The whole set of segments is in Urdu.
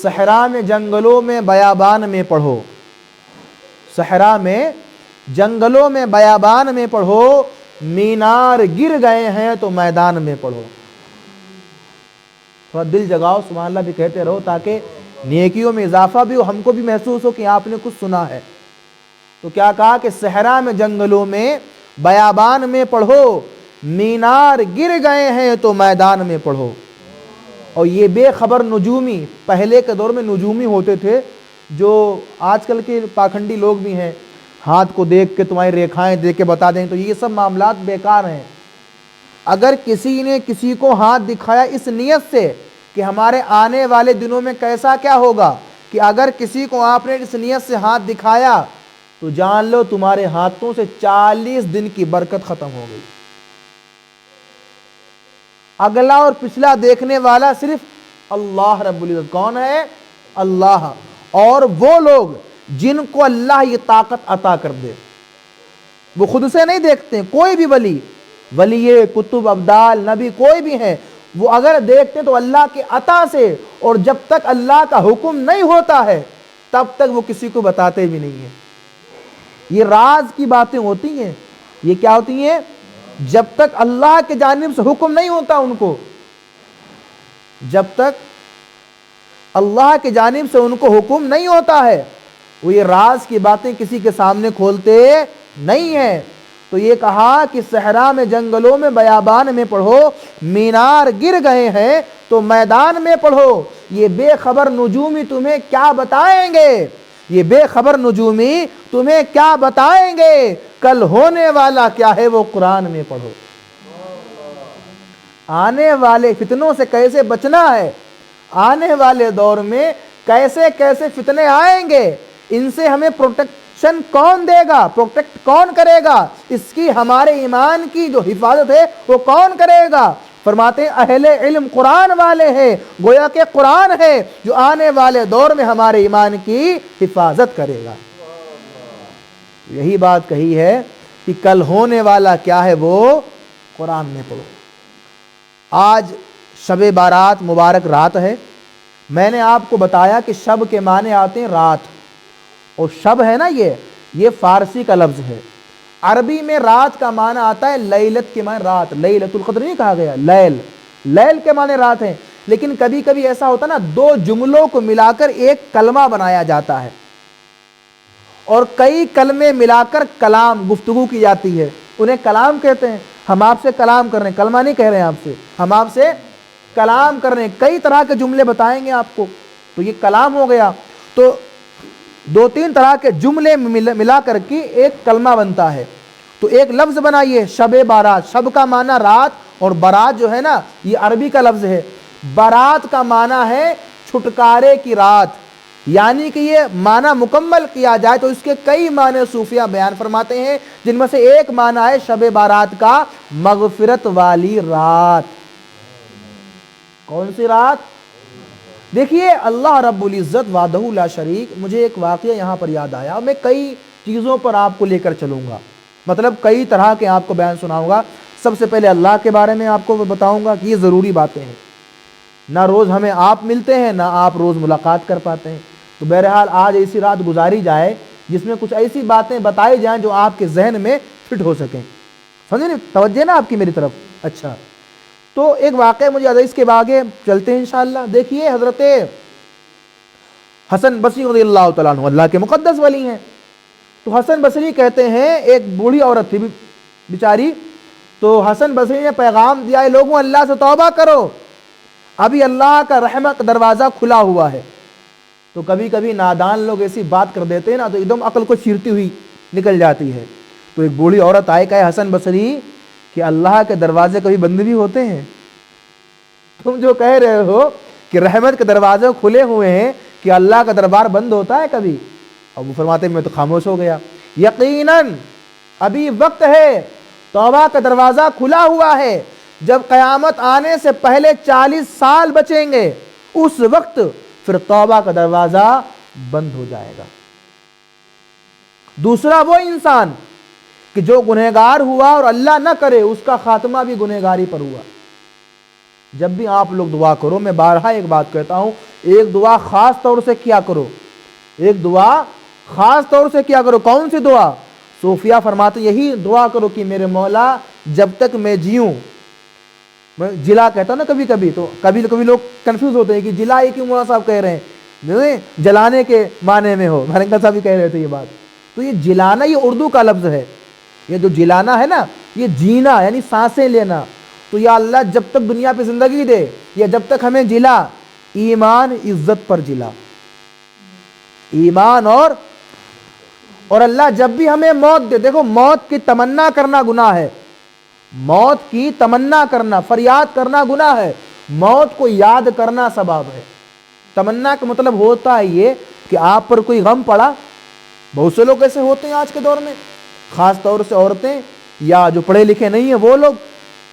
صحرا میں جنگلوں میں بیابان میں پڑھو، صحرا میں جنگلوں میں بیابان میں پڑھو، مینار گر گئے ہیں تو میدان میں پڑھو۔ تھوڑا دل جگاؤ، سبحان اللہ بھی کہتے رہو تاکہ نیکیوں میں اضافہ بھی ہو، ہم کو بھی محسوس ہو کہ آپ نے کچھ سنا ہے۔ تو کیا کہا کہ صحرا میں جنگلوں میں بیابان میں پڑھو، مینار گر گئے ہیں تو میدان میں پڑھو۔ اور یہ بے خبر نجومی، پہلے کے دور میں نجومی ہوتے تھے، جو آج کل کے پاکھنڈی لوگ بھی ہیں، ہاتھ کو دیکھ کے تمہاری ریکھائیں دیکھ کے بتا دیں، تو یہ سب معاملات بیکار ہیں۔ اگر کسی نے کسی کو ہاتھ دکھایا اس نیت سے کہ ہمارے آنے والے دنوں میں کیسا کیا ہوگا، کہ اگر کسی کو آپ نے اس نیت سے ہاتھ دکھایا تو جان لو تمہارے ہاتھوں سے 40 دن کی برکت ختم ہو گئی۔ اگلا اور پچھلا دیکھنے والا صرف اللہ رب العزت، کون ہے؟ اللہ، اور وہ لوگ جن کو اللہ یہ طاقت عطا کر دے، وہ خود سے نہیں دیکھتے ہیں۔ کوئی بھی ولی کتب ابدال نبی کوئی بھی ہے، وہ اگر دیکھتے تو اللہ کے عطا سے، اور جب تک اللہ کا حکم نہیں ہوتا ہے تب تک وہ کسی کو بتاتے بھی نہیں ہیں۔ یہ راز کی باتیں ہوتی ہیں، یہ کیا ہوتی ہیں؟ جب تک اللہ کی جانب سے حکم نہیں ہوتا ان کو، جب تک اللہ کی جانب سے ان کو حکم نہیں ہوتا ہے، وہ یہ راز کی باتیں کسی کے سامنے کھولتے نہیں ہیں۔ تو یہ کہا کہ صحرا میں جنگلوں میں بیابان میں پڑھو، مینار گر گئے ہیں تو میدان میں پڑھو۔ یہ بے خبر نجومی تمہیں کیا بتائیں گے، یہ بے خبر نجومی تمہیں کیا بتائیں گے، کل ہونے والا کیا ہے وہ قرآن میں پڑھو۔ آنے والے فتنوں سے کیسے بچنا ہے، آنے والے دور میں کیسے کیسے فتنے آئیں گے، ان سے ہمیں پروٹیکشن کون دے گا، پروٹیکٹ کون کرے گا، اس کی ہمارے ایمان کی جو حفاظت ہے وہ کون کرے گا؟ فرماتے ہیں اہل علم قرآن والے ہیں، گویا کہ قرآن ہے جو آنے والے دور میں ہمارے ایمان کی حفاظت کرے گا۔ یہی بات کہی ہے کہ کل ہونے والا کیا ہے وہ قرآن میں پڑھو۔ آج شب بارات مبارک رات ہے، میں نے آپ کو بتایا کہ شب کے معنی آتے ہیں رات، اور شب ہے نا یہ فارسی کا لفظ ہے۔ عربی میں رات کا معنی آتا ہے لیلت کے معنی رات، لیلۃ القدر نہیں کہا گیا، لیل کے معنی رات ہے۔ لیکن کبھی کبھی ایسا ہوتا نا، دو جملوں کو ملا کر ایک کلمہ بنایا جاتا ہے، اور کئی کلمے ملا کر کلام گفتگو کی جاتی ہے، انہیں کلام کہتے ہیں۔ ہم آپ سے کلام کر رہے ہیں، کلمہ نہیں کہہ رہے ہیں آپ سے، ہم آپ سے کلام کر رہے ہیں، کئی طرح کے جملے بتائیں گے آپ کو، تو یہ کلام ہو گیا۔ تو دو تین طرح کے جملے ملا کر کے ایک کلمہ بنتا ہے، تو ایک لفظ بنائیے شب بارات۔ شب کا معنی رات، اور برات جو ہے نا یہ عربی کا لفظ ہے۔ برات کا معنی ہے چھٹکارے کی رات، یعنی کہ یہ معنی مکمل کیا جائے تو اس کے کئی معنی صوفیہ بیان فرماتے ہیں، جن میں سے ایک معنی ہے شب بارات کا مغفرت والی رات۔ کون سی رات؟ دیکھیے اللہ رب العزت وحدہ لا شریک، مجھے ایک واقعہ یہاں پر یاد آیا، میں کئی چیزوں پر آپ کو لے کر چلوں گا، مطلب کئی طرح کے آپ کو بیان سناؤں گا۔ سب سے پہلے اللہ کے بارے میں آپ کو بتاؤں گا کہ یہ ضروری باتیں ہیں، نہ روز ہمیں آپ ملتے ہیں، نہ آپ روز ملاقات کر پاتے ہیں، تو بہرحال آج ایسی رات گزاری جائے جس میں کچھ ایسی باتیں بتائی جائیں جو آپ کے ذہن میں فٹ ہو سکیں۔ سمجھے نا، توجہ نا آپ کی میری طرف۔ اچھا، تو ایک واقعہ مجھے یاد ہے، اس کے آگے چلتے ہیں انشاءاللہ۔ دیکھیے حضرت حسن بصری رضی اللہ تعالیٰ عنہ اللہ کے مقدس ولی ہیں، تو حسن بصری کہتے ہیں ایک بوڑھی عورت تھی بیچاری، تو حسن بصری نے پیغام دیا ہے لوگوں اللہ سے توبہ کرو، ابھی اللہ کا رحمت کا دروازہ کھلا ہوا ہے۔ تو کبھی کبھی نادان لوگ ایسی بات کر دیتے ہیں نا تو ایک دم عقل کو چیرتی ہوئی نکل جاتی ہے۔ تو ایک بوڑھی عورت آئے، کہے حسن بصری کہ اللہ کے دروازے کبھی بند بھی ہوتے ہیں؟ تم جو کہہ رہے ہو کہ رحمت کے دروازے کھلے ہوئے ہیں، کہ اللہ کا دربار بند ہوتا ہے کبھی؟ اب وہ فرماتے ہیں میں تو خاموش ہو گیا۔ یقیناً ابھی وقت ہے، توبہ کا دروازہ کھلا ہوا ہے، جب قیامت آنے سے پہلے 40 سال بچیں گے اس وقت پھر توبہ کا دروازہ بند ہو جائے گا۔ دوسرا وہ انسان کہ جو گنہگار ہوا اور اللہ نہ کرے اس کا خاتمہ بھی گنہگاری پر ہوا، جب بھی آپ لوگ دعا کرو، میں بارہا ایک بات کہتا ہوں، ایک دعا خاص طور سے کیا کرو، ایک دعا خاص طور سے کیا کرو۔ کون سی دعا؟ صوفیہ فرماتے یہی دعا کرو کہ میرے مولا جب تک میں جیوں، میں جلا کہتا ہوں نا کبھی کبھی، تو کبھی لوگ کنفیوز ہوتے ہیں کہ جلا یہ کیوں مولانا صاحب کہہ رہے ہیں، جلانے کے معنی میں ہو، بھرنکا صاحب بھی کہہ رہے تھے یہ بات۔ تو یہ جلانا یہ اردو کا لفظ ہے، یہ جو جلانا ہے نا یہ جینا یعنی سانسیں لینا۔ تو یا اللہ جب تک دنیا پہ زندگی دے یا جب تک ہمیں جلا، ایمان عزت پر جلا، ایمان اور اللہ جب بھی ہمیں موت دے، دیکھو موت کی تمنا کرنا گناہ ہے، موت کی تمنا کرنا، فریاد کرنا گناہ ہے، موت کو یاد کرنا ثواب ہے۔ تمنا کا مطلب ہوتا ہے یہ کہ آپ پر کوئی غم پڑا، بہت سے لوگ ایسے ہوتے ہیں آج کے دور میں، خاص طور سے عورتیں یا جو پڑھے لکھے نہیں ہیں وہ لوگ،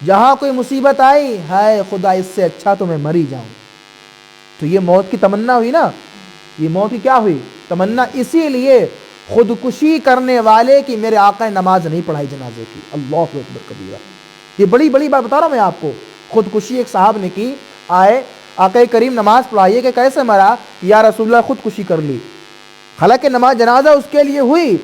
جہاں کوئی مصیبت آئی، ہائے خدا اس سے اچھا تو میں مر ہی جاؤں۔ تو یہ موت کی تمنا ہوئی نا، یہ موت کی کیا ہوئی؟ تمنا۔ اسی لیے خودکشی کرنے والے کی میرے آقا نے نماز نہیں پڑھائی جنازے کی، اللہ اکبر کبیرہ۔ یہ بڑی بڑی بات بتا رہا ہوں میں آپ کو، خودکشی ایک صاحب نے کی، آئے آقا کریم نماز پڑھائیے کہ کیسے مرا؟ یا رسول اللہ خودکشی کر لی۔ حالانکہ نماز جنازہ اس کے لیے ہوئی،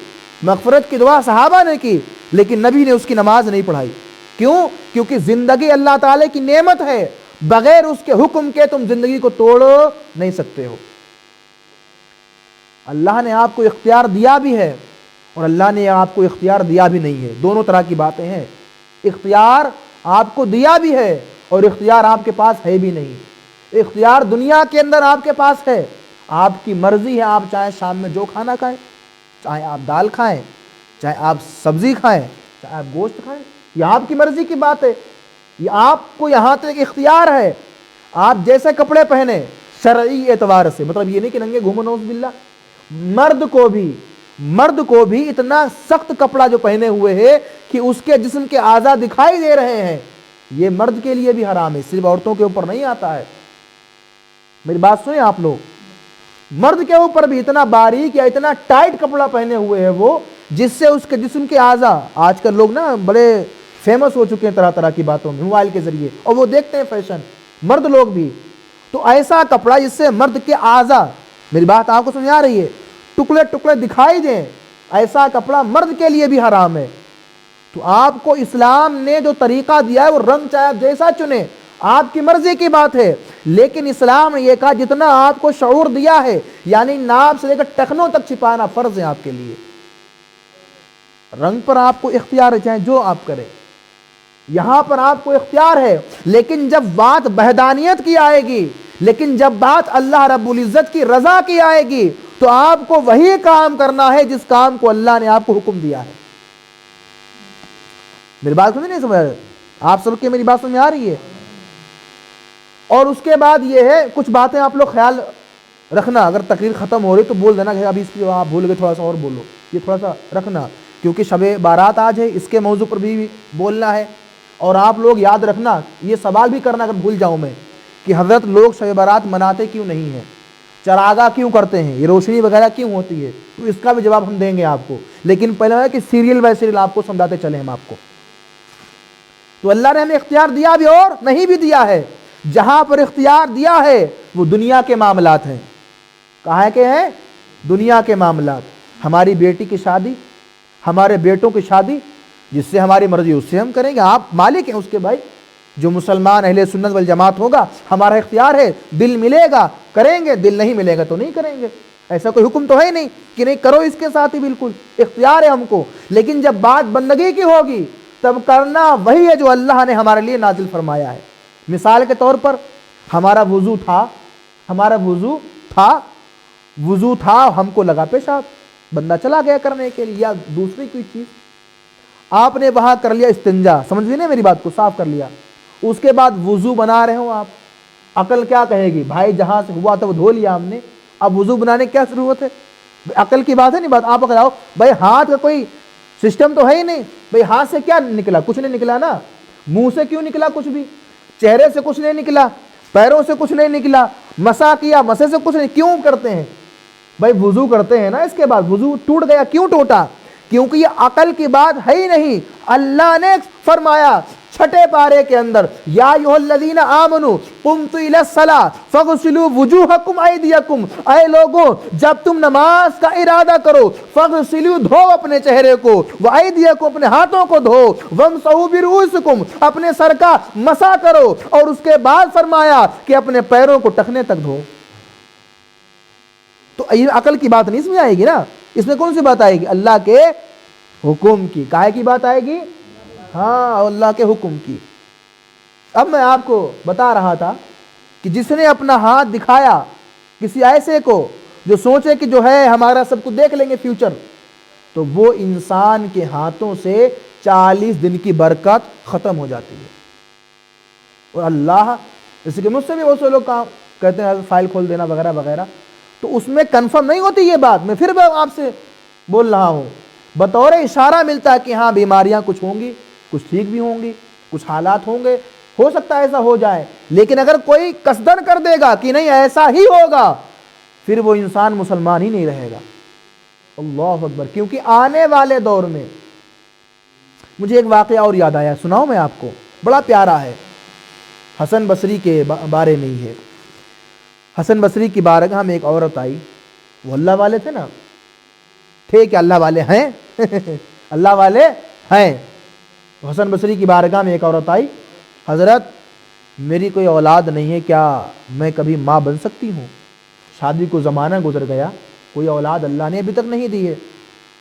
مغفرت کی دعا صحابہ نے کی، لیکن نبی نے اس کی نماز نہیں پڑھائی۔ کیوں؟ کیونکہ زندگی اللہ تعالیٰ کی نعمت ہے، بغیر اس کے حکم کے تم زندگی کو توڑ نہیں سکتے ہو۔ اللہ نے آپ کو اختیار دیا بھی ہے اور اللہ نے آپ کو اختیار دیا بھی نہیں ہے، دونوں طرح کی باتیں ہیں۔ اختیار آپ کو دیا بھی ہے اور اختیار آپ کے پاس ہے بھی نہیں۔ اختیار دنیا کے اندر آپ کے پاس ہے، آپ کی مرضی ہے، آپ چاہے شام میں جو کھانا کھائیں، چاہے آپ دال کھائیں، چاہے آپ سبزی کھائیں، چاہے آپ گوشت کھائیں، یہ آپ کی مرضی کی بات ہے۔ یہ آپ کو یہاں تک اختیار ہے، آپ جیسے کپڑے پہنے شرعی اعتبار سے، مطلب یہ نہیں کہ ننگے گھومو نعوذ باللہ۔ مرد کو بھی اتنا سخت کپڑا جو پہنے ہوئے ہے کہ اس کے جسم کے اعضاء دکھائی دے رہے ہیں، یہ مرد کے لیے بھی حرام ہے، صرف عورتوں کے اوپر نہیں آتا ہے۔ میری بات سنیں آپ لوگ، مرد کے اوپر بھی اتنا باریک یا اتنا ٹائٹ کپڑا پہنے ہوئے ہے وہ، جس سے اس کے جسم کے اعضاء، آج کل لوگ نا بڑے فیمس ہو چکے ہیں طرح طرح کی باتوں میں موبائل کے ذریعے، اور وہ دیکھتے ہیں فیشن، مرد لوگ بھی، تو ایسا کپڑا جس سے مرد کے اعضاء، میری بات آپ کو سمجھ آ رہی ہے، ٹکڑے ٹکڑے دکھائی دیں، ایسا کپڑا مرد کے لیے بھی حرام ہے۔ تو آپ کو اسلام نے جو طریقہ دیا ہے وہ رنگ چاہے آپ جیسا چنیں، آپ کی مرضی کی بات ہے، لیکن اسلام نے یہ کہا جتنا آپ کو شعور دیا ہے، یعنی ناپ سے لے کر ٹخنوں تک چھپانا فرض ہے آپ کے لیے۔ رنگ پر آپ کو اختیار ہے، چاہے جو آپ کریں، یہاں پر آپ کو اختیار ہے، لیکن جب بات وحدانیت کی آئے گی، لیکن جب بات اللہ رب العزت کی رضا کی آئے گی، تو آپ کو وہی کام کرنا ہے جس کام کو اللہ نے آپ کو حکم دیا ہے۔ میری بات سمجھ نہیں سمجھ آپ سب کی میری بات سمجھ آ رہی ہے؟ اور اس کے بعد یہ ہے، کچھ باتیں آپ لوگ خیال رکھنا، اگر تقریر ختم ہو رہی تو بول دینا کہ ابھی اس کی آپ بھول گئے، تھوڑا سا اور بولو، یہ تھوڑا سا رکھنا، کیونکہ شب بارات آج ہے، اس کے موضوع پر بھی بولنا ہے۔ اور آپ لوگ یاد رکھنا، یہ سوال بھی کرنا اگر بھول جاؤں میں، کہ حضرت لوگ شب بارات مناتے کیوں نہیں ہیں، چراغاں کیوں کرتے ہیں، یہ روشنی وغیرہ کیوں ہوتی ہے، تو اس کا بھی جواب ہم دیں گے آپ کو، لیکن پہلے ہے کہ سیریل بائی سیریل آپ کو سمجھاتے چلیں ہم آپ کو۔ تو اللہ نے ہمیں اختیار دیا بھی اور نہیں بھی دیا ہے، جہاں پر اختیار دیا ہے وہ دنیا کے معاملات ہیں۔ کہاں کے ہیں؟ دنیا کے معاملات، ہماری بیٹی کی شادی، ہمارے بیٹوں کی شادی، جس سے ہماری مرضی اس سے ہم کریں گے، آپ مالک ہیں اس کے بھائی، جو مسلمان اہل سنت والجماعت ہوگا ہمارا اختیار ہے، دل ملے گا کریں گے، دل نہیں ملے گا تو نہیں کریں گے، ایسا کوئی حکم تو ہے نہیں کہ نہیں کرو اس کے ساتھ ہی، بالکل اختیار ہے ہم کو، لیکن جب بات بندگی کی ہوگی تب کرنا وہی ہے جو اللہ نے ہمارے لیے نازل فرمایا ہے۔ مثال کے طور پر ہمارا وضو تھا، ہم کو لگا پیشاب، بندہ چلا گیا کرنے کے لیے، یا دوسری کوئی چیز، آپ نے وہاں کر لیا استنجا، سمجھ گئے نا میری بات کو، صاف کر لیا، اس کے بعد وضو بنا رہے ہو آپ، عقل کیا کہے گی؟ بھائی جہاں سے ہوا تھا وہ دھو لیا ہم نے، اب وضو بنانے کی کیا ضرورت ہے؟ عقل کی بات ہے نہیں بات، آپ اگر آؤ بھائی ہاتھ کا کوئی سسٹم تو ہے ہی نہیں، بھائی ہاتھ سے کیا نکلا؟ کچھ نہیں نکلا نا، منہ سے کیوں نکلا؟ کچھ بھی، چہرے سے کچھ نہیں نکلا، پیروں سے کچھ نہیں نکلا، مسا کیا، مسے سے کچھ نہیں، کیوں کرتے ہیں بھائی؟ وضو کرتے ہیں نا، اس کے بعد وضو ٹوٹ گیا، کیوں ٹوٹا؟ کیونکہ یہ عقل کی بات ہے ہی نہیں۔ اللہ نے فرمایا چھٹے پارے کے اندر یا ایھا الذین آمنوا قمتوا الی الصلاۃ فاغسلوا وجوہکم ایدیکم، اے لوگوں جب تم نماز کا ارادہ کرو فاغسلوا دھو اپنے چہرے کو، وایدیکم اپنے ہاتھوں کو دھو، وامسحوا برؤوسکم اپنے سر کا مسح کرو، اور اس کے بعد فرمایا کہ اپنے پیروں کو ٹخنے تک دھو۔ تو یہ عقل کی بات نہیں اس میں آئے گی نا، اس میں کون سی بات آئے گی؟ اللہ کے حکم کی۔ کائے کی بات آئے گی؟ ہاں، اللہ کے حکم کی۔ اب میں آپ کو بتا رہا تھا کہ جس نے اپنا ہاتھ دکھایا کسی ایسے کو جو سوچے کہ جو ہے ہمارا سب کچھ دیکھ لیں گے فیوچر، تو وہ انسان کے ہاتھوں سے 40 دن کی برکت ختم ہو جاتی ہے۔ اور اللہ، جیسے کہ مجھ سے بھی بہت سے لوگ کام کہتے ہیں فائل کھول دینا وغیرہ وغیرہ، تو اس میں کنفرم نہیں ہوتی یہ بات، میں پھر آپ سے بول رہا ہوں، بطور اشارہ ملتا ہے کہ ہاں بیماریاں کچھ ہوں گی، کچھ ٹھیک بھی ہوں گی، کچھ حالات ہوں گے، ہو سکتا ہے ایسا ہو جائے، لیکن اگر کوئی قصدن کر دے گا کہ نہیں ایسا ہی ہوگا، پھر وہ انسان مسلمان ہی نہیں رہے گا۔ اللہ اکبر۔ کیونکہ آنے والے دور میں مجھے ایک واقعہ اور یاد آیا، سناؤں میں آپ کو، بڑا پیارا ہے، حسن بصری کے بارے میں ہی ہے۔ حسن بصری کی بارگاہ میں ایک عورت آئی، وہ اللہ والے تھے نا، تھے کہ اللہ والے ہیں اللہ والے ہیں۔ تو حسن بصری کی بارگاہ میں ایک عورت آئی، حضرت میری کوئی اولاد نہیں ہے، کیا میں کبھی ماں بن سکتی ہوں؟ شادی کو زمانہ گزر گیا، کوئی اولاد اللہ نے ابھی تک نہیں دی ہے۔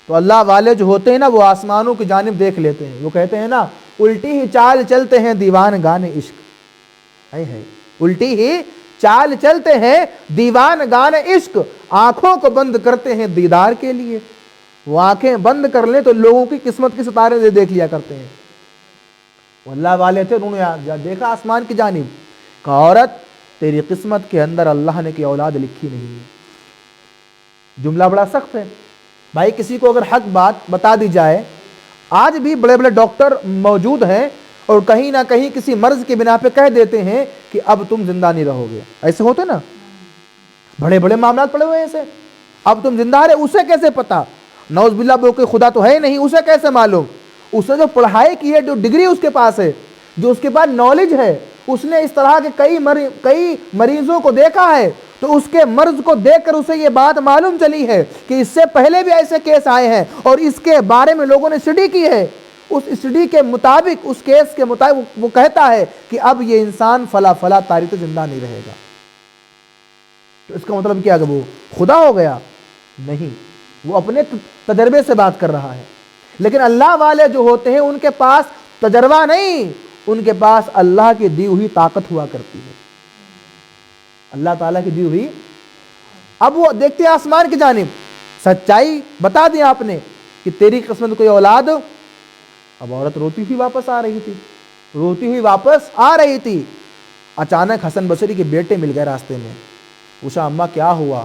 تو اللہ والے جو ہوتے ہیں نا، وہ آسمانوں کی جانب دیکھ لیتے ہیں، وہ کہتے ہیں نا الٹی ہی چال چلتے ہیں دیوان گان عشق، الٹی ہی چال چلتے ہیں دیوان گان عشق، آنکھوں کو بند کرتے ہیں دیدار کے لیے۔ وہ آنکھیں بند کر لیں تو لوگوں کی قسمت کے ستارے دیکھ لیا کرتے ہیں۔ وہ اللہ والے تھے، انہوں نے دیکھا آسمان کی جانب، کہا عورت تیری قسمت کے اندر اللہ نے کی اولاد لکھی نہیں ہے۔ جملہ بڑا سخت ہے بھائی، کسی کو اگر حق بات بتا دی جائے، آج بھی بڑے بڑے ڈاکٹر موجود ہیں اور کہیں نہ کہیں کسی مرض کے بنا پہ کہہ دیتے ہیں کہ اب تم زندہ نہیں رہو گے، ایسے ہوتے نا، بڑے بڑے معاملات پڑے ہوئے ہیں ایسے، اب تم زندہ رہے، اسے کیسے پتا؟ نعوذ باللہ، وہ کوئی خدا تو ہے نہیں، اسے کیسے معلوم؟ اس نے جو پڑھائی کی ہے، جو ڈگری اس کے پاس ہے، جو اس کے پاس نالج ہے، اس نے اس طرح کے کئی مریضوں کو دیکھا ہے، تو اس کے مرض کو دیکھ کر اسے یہ بات معلوم چلی ہے کہ اس سے پہلے بھی ایسے کیس آئے ہیں اور اس کے بارے میں لوگوں نے اسٹڈی کی ہے۔ اس اسٹڈی کے مطابق، اس کیس کے مطابق وہ کہتا ہے کہ اب یہ انسان فلا فلا تاریخ زندہ نہیں رہے گا۔ تو اس کا مطلب کیا کہ وہ خدا ہو گیا؟ نہیں، وہ اپنے تجربے سے بات کر رہا ہے۔ لیکن اللہ والے جو ہوتے ہیں ان کے پاس تجربہ نہیں، ان کے پاس اللہ کی دی ہوئی طاقت ہوا کرتی ہے، اللہ تعالیٰ کی دی ہوئی۔ اب وہ دیکھتے ہیں آسمان کی جانب، سچائی بتا دی آپ نے کہ تیری قسمت کوئی اولاد۔ اب عورت روتی ہوئی واپس آ رہی تھی، اچانک حسن بصری کے بیٹے مل گئے راستے میں، پوچھا اماں کیا ہوا؟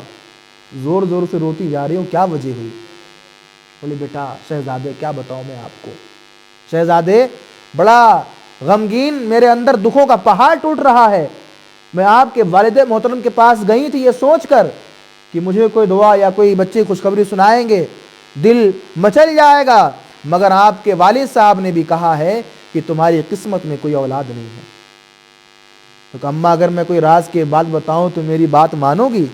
زور زور سے روتی جا رہی ہوں، کیا وجہ ہوئی؟ بولے بیٹا شہزادے کیا بتاؤں میں آپ کو، شہزادے بڑا غمگین، میرے اندر دکھوں کا پہاڑ ٹوٹ رہا ہے۔ میں آپ کے والد محترم کے پاس گئی تھی یہ سوچ کر کہ مجھے کوئی دعا یا کوئی بچے خوشخبری سنائیں گے، دل مچل جائے گا، مگر آپ کے والد صاحب نے بھی کہا ہے کہ تمہاری قسمت میں کوئی اولاد نہیں ہے۔ تو اماں اگر میں کوئی راز کے بات بتاؤں تو میری بات مانو گی؟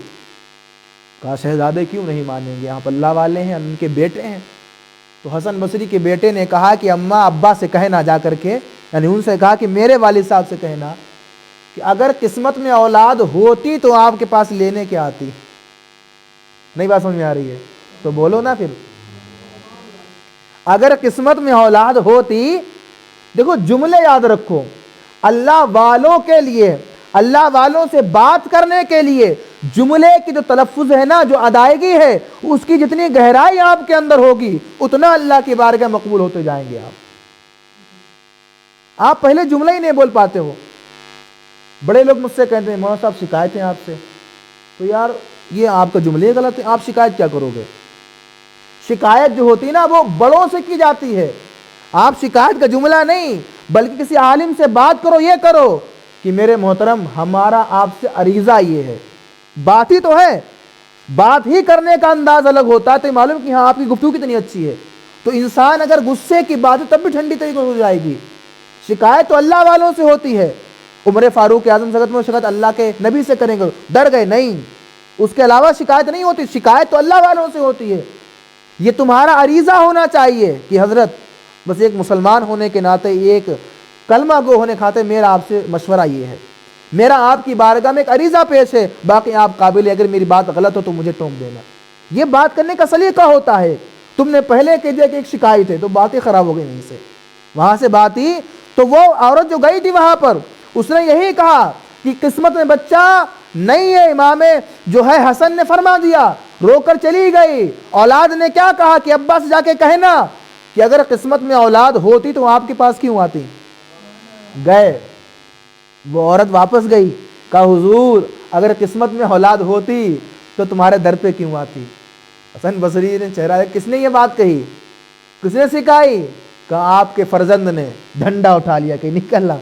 کہا شہزادے کیوں نہیں مانیں گے، آپ اللہ والے ہیں، ان کے بیٹے ہیں۔ تو حسن بصری کے بیٹے نے کہا کہ اماں ابا سے کہنا جا کر کے، یعنی ان سے کہا کہ میرے والد صاحب سے کہنا کہ اگر قسمت میں اولاد ہوتی تو آپ کے پاس لینے کے آتی۔ نہیں بات سمجھ میں آ رہی ہے تو بولو نا پھر، اگر قسمت میں اولاد ہوتی، دیکھو جملے یاد رکھو، اللہ والوں کے لیے، اللہ والوں سے بات کرنے کے لیے جملے کی جو تلفظ ہے نا، جو ادائیگی ہے، اس کی جتنی گہرائی آپ کے اندر ہوگی اتنا اللہ کی بارگاہ مقبول ہوتے جائیں گے۔ آپ پہلے جملہ ہی نہیں بول پاتے ہو۔ بڑے لوگ مجھ سے کہتے ہیں مولانا صاحب شکایت ہے آپ سے، تو یار یہ آپ کا جملے غلط ہے، آپ شکایت کیا کرو گے؟ شکایت جو ہوتی ہے نا وہ بڑوں سے کی جاتی ہے، آپ شکایت کا جملہ نہیں بلکہ کسی عالم سے بات کرو، یہ کرو کہ میرے محترم ہمارا آپ سے عریضہ یہ ہے، بات ہی تو ہے، بات ہی کرنے کا انداز الگ ہوتا ہے، تو معلوم کہ ہاں آپ کی گفتگو کتنی اچھی ہے۔ تو انسان اگر غصے کی بات ہے تب بھی ٹھنڈی طریقے ہو جائے گی، شکایت تو اللہ والوں سے ہوتی ہے. عمر فاروق اعظم سگت میں شکایت اللہ کے نبی سے کریں گے، ڈر گئے، نہیں، اس کے علاوہ شکایت نہیں ہوتی، شکایت تو اللہ والوں سے ہوتی ہے. یہ تمہارا عریضہ ہونا چاہیے کہ حضرت بس ایک مسلمان ہونے کے ناطے، ایک کلمہ گو ہونے کھاتے میرا آپ سے مشورہ یہ ہے، میرا آپ کی بارگاہ میں ایک عریضہ پیش ہے، باقی آپ قابل ہے، اگر میری بات غلط ہو تو مجھے ٹوک دینا. یہ بات کرنے کا سلیقہ ہوتا ہے. تم نے پہلے کہہ دیا کہ ایک شکایت ہے تو باتیں خراب ہو گئی، وہاں سے بات ہی تو وہ عورت جو گئی تھی وہاں پر، اس نے یہی کہا کہ قسمت میں بچہ نہیں ہے. امام جو ہے حسن نے فرما دیا، رو کر چلی گئی. اولاد نے کیا کہا کہ ابا سے جا کے کہنا کہ اگر قسمت میں اولاد ہوتی تو آپ کے پاس کیوں آتی. گئے، وہ عورت واپس گئی، کہا حضور اگر قسمت میں اولاد ہوتی تو تمہارے در پہ کیوں آتی. حسن بصری نے چہرہ، کس نے یہ بات کہی، کس نے سکھائی؟ کہا آپ کے فرزند نے ڈنڈا اٹھا لیا کہ نکلنا،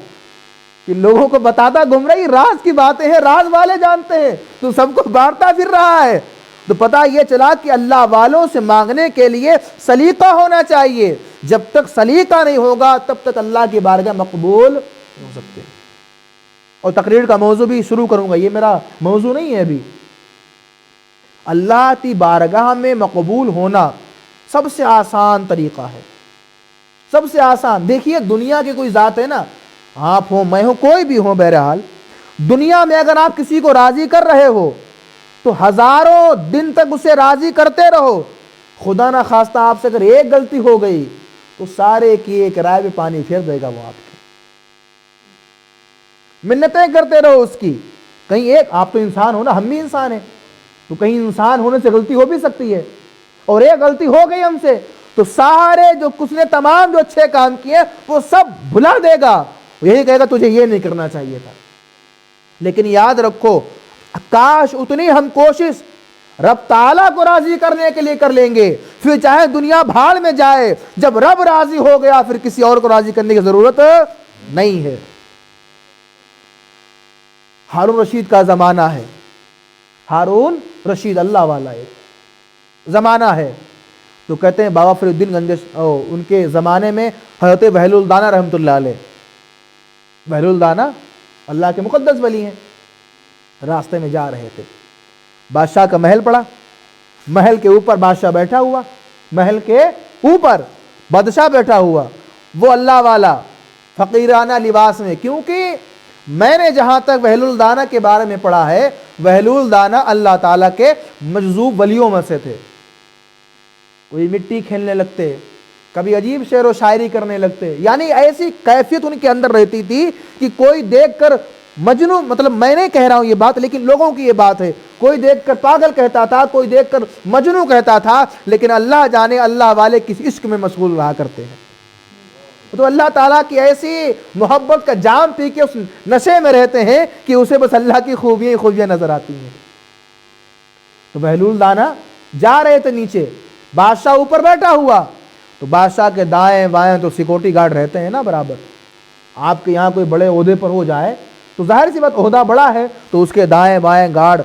کہ لوگوں کو بتاتا گم رہی، راز کی باتیں ہیں، راز والے جانتے ہیں، تو سب کو بانٹتا پھر رہا ہے. تو پتہ یہ چلا کہ اللہ والوں سے مانگنے کے لیے سلیقہ ہونا چاہیے. جب تک سلیقہ نہیں ہوگا تب تک اللہ کی بارگاہ مقبول نہیں ہو سکتے. اور تقریر کا موضوع بھی شروع کروں گا، یہ میرا موضوع نہیں ہے ابھی. اللہ کی بارگاہ میں مقبول ہونا سب سے آسان طریقہ ہے، سب سے آسان. دیکھیے دنیا کی کوئی ذات ہے نا، آپ ہو، میں ہوں، کوئی بھی ہو، بہرحال دنیا میں اگر آپ کسی کو راضی کر رہے ہو تو ہزاروں دن تک اسے راضی کرتے رہو. خدا نہ خواستہ آپ سے اگر ایک غلطی ہو گئی تو سارے کیے کرائے پہ پانی پھیر دے گا. وہ آپ کی منتیں کرتے رہو اس کی. کہیں ایک، آپ تو انسان ہو نا، ہم بھی انسان ہیں، تو کہیں انسان ہونے سے غلطی ہو بھی سکتی ہے، اور ایک غلطی ہو گئی ہم سے تو سارے جو کچھ نے تمام جو اچھے کام کیے وہ سب بھلا دے گا. یہی کہے گا تجھے یہ نہیں کرنا چاہیے تھا. لیکن یاد رکھو، کاش اتنی ہم کوشش رب تعالیٰ کو راضی کرنے کے لیے کر لیں گے، پھر چاہے دنیا بھاڑ میں جائے، جب رب راضی ہو گیا پھر کسی اور کو راضی کرنے کی ضرورت نہیں ہے. ہارون رشید کا زمانہ ہے، ہارون رشید اللہ والا ایک زمانہ ہے. تو کہتے ہیں بابا فرید الدین گنجش ان کے زمانے میں حضرت وحل الدانہ رحمۃ اللہ علیہ، وحل الدانہ اللہ کے مقدس ولی ہیں، راستے میں جا رہے تھے، بادشاہ کا محل پڑا، محل کے اوپر بادشاہ بیٹھا ہوا، محل کے اوپر بادشاہ بیٹھا ہوا، وہ اللہ والا فقیرانہ لباس میں. کیونکہ میں نے جہاں تک وحل الدانہ کے بارے میں پڑھا ہے، وحل الدانہ اللہ تعالیٰ کے مجذوب ولیوں میں سے تھے. کوئی مٹی کھیلنے لگتے، کبھی عجیب شعر و شاعری کرنے لگتے، یعنی ایسی کیفیت ان کے اندر رہتی تھی کہ کوئی دیکھ کر مجنون، مطلب میں نہیں کہہ رہا ہوں یہ بات، لیکن لوگوں کی یہ بات ہے، کوئی دیکھ کر پاگل کہتا تھا، کوئی دیکھ کر مجنون کہتا تھا. لیکن اللہ جانے اللہ والے کس عشق میں مشغول رہا کرتے ہیں. تو اللہ تعالیٰ کی ایسی محبت کا جام پی کے اس نشے میں رہتے ہیں کہ اسے بس اللہ کی خوبیاں نظر آتی ہیں. تو وحل الدانہ جا رہے تھے نیچے، بادشاہ اوپر بیٹھا ہوا، تو بادشاہ کے دائیں بائیں تو سیکورٹی گارڈ رہتے ہیں نا برابر. آپ کے یہاں کوئی بڑے عہدے پر ہو جائے تو ظاہر سی بات عہدہ بڑا ہے تو اس کے دائیں بائیں گارڈ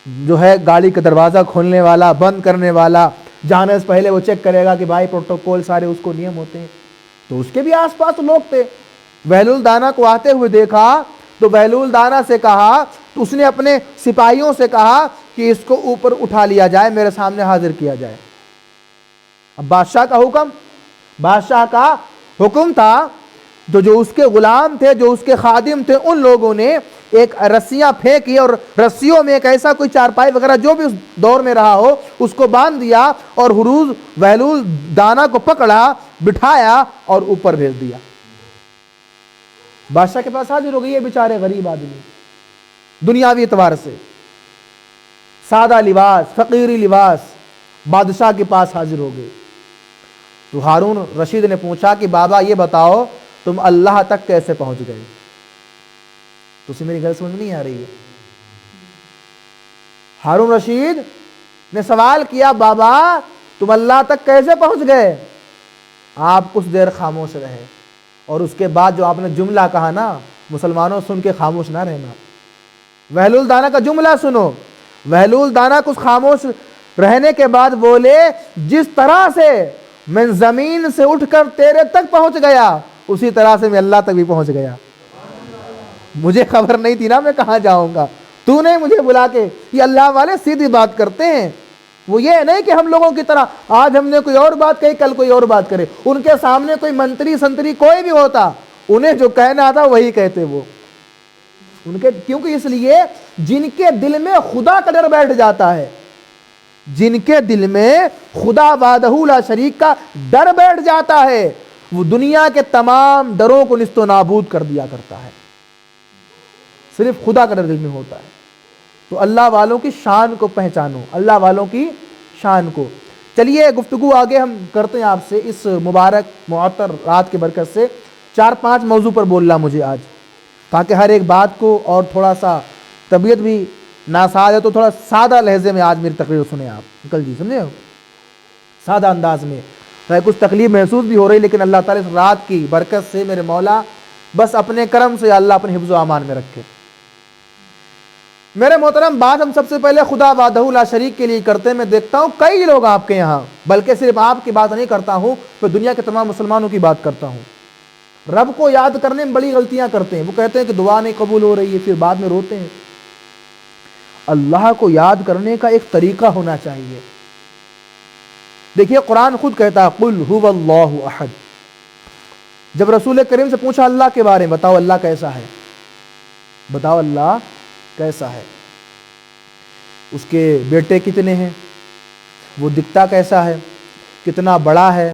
جو ہے، گاڑی کا دروازہ کھولنے والا، بند کرنے والا، جانے سے پہلے وہ چیک کرے گا کہ بھائی پروٹوکول سارے اس کو نیم ہوتے ہیں. تو اس کے بھی آس پاس لوگ تھے. وحل الدانہ کو آتے ہوئے دیکھا تو وحل الدانہ سے کہا، تو اس نے اپنے سپاہیوں سے کہا کہ اس کو اوپر اٹھا لیا جائے، میرے سامنے حاضر کیا جائے. اب بادشاہ کا حکم تھا، تو جو اس کے غلام تھے، جو اس کے خادم تھے، ان لوگوں نے ایک رسیاں پھینکی اور رسیوں میں ایک ایسا کوئی چارپائی وغیرہ جو بھی اس دور میں رہا ہو اس کو باندھ دیا، اور وحل الدانہ کو پکڑا، بٹھایا اور اوپر بھیج دیا. بادشاہ کے پاس حاضر ہو گئی. یہ بیچارے غریب آدمی، دنیاوی اعتبار سے سادہ لباس، فقیری لباس، بادشاہ کے پاس حاضر ہو گئے. تو ہارون رشید نے پوچھا کہ بابا یہ بتاؤ تم اللہ تک کیسے پہنچ گئے؟ تو اسے میری گل سمجھ نہیں آ رہی ہے. ہارون رشید نے سوال کیا، بابا تم اللہ تک کیسے پہنچ گئے؟ آپ کچھ دیر خاموش رہے، اور اس کے بعد جو آپ نے جملہ کہا نا، مسلمانوں سن کے خاموش نہ رہنا. وحل الدانہ کا جملہ سنو. وحل الدانہ کچھ خاموش رہنے کے بعد بولے، جس طرح سے میں زمین سے اٹھ کر تیرے تک پہنچ گیا اسی طرح سے میں اللہ تک بھی پہنچ گیا. مجھے خبر نہیں تھی نا میں کہاں جاؤں گا, تو نے مجھے بلا کے. یہ اللہ والے سیدھی بات کرتے ہیں. وہ یہ نہیں کہ ہم لوگوں کی طرح آج ہم نے کوئی اور بات کہی کل کوئی اور بات کرے. ان کے سامنے کوئی منتری سنتری کوئی بھی ہوتا, انہیں جو کہنا تھا وہی کہتے وہ. ان کے کیونکہ اس لیے جن کے دل میں خدا کا ڈر بیٹھ جاتا ہے, جن کے دل میں خدا وحدہ لا شریک کا ڈر بیٹھ جاتا ہے, وہ دنیا کے تمام ڈروں کو نیست و نابود کر دیا کرتا ہے. صرف خدا کا ڈر دل میں ہوتا ہے. تو اللہ والوں کی شان کو پہچانو, اللہ والوں کی شان کو. چلیے گفتگو آگے ہم کرتے ہیں آپ سے اس مبارک معطر رات کی برکت سے. 4-5 موضوع پر بولنا مجھے آج, تاکہ ہر ایک بات کو, اور تھوڑا سا طبیعت بھی ناساز ہے تو تھوڑا سادہ لہجے میں آج میری تقریر سنیں آپ. نکل جی, سمجھے, سادہ انداز میں. کچھ تکلیف محسوس بھی ہو رہی, لیکن اللہ تعالیٰ اس رات کی برکت سے میرے مولا بس اپنے کرم سے اللہ اپنے حفظ و امان میں رکھے. میرے محترم, بات ہم سب سے پہلے خدا وحدہ لا شریک کے لیے کرتے ہیں. میں دیکھتا ہوں کئی لوگ آپ کے یہاں, بلکہ صرف آپ کی بات نہیں کرتا ہوں, میں دنیا کے تمام مسلمانوں کی بات کرتا ہوں, رب کو یاد کرنے میں بڑی غلطیاں کرتے ہیں. وہ کہتے ہیں کہ دعا نہیں قبول ہو رہی ہے, پھر بعد میں روتے ہیں. اللہ کو یاد کرنے کا ایک طریقہ ہونا چاہیے. دیکھیے قرآن خود کہتا ہے قل هو اللہ احد. جب رسول کریم سے پوچھا اللہ کے بارے میں, بتاؤ اللہ کیسا ہے, بتاؤ اللہ کیسا ہے, اس کے بیٹے کتنے ہیں, وہ دکھتا کیسا ہے, کتنا بڑا ہے,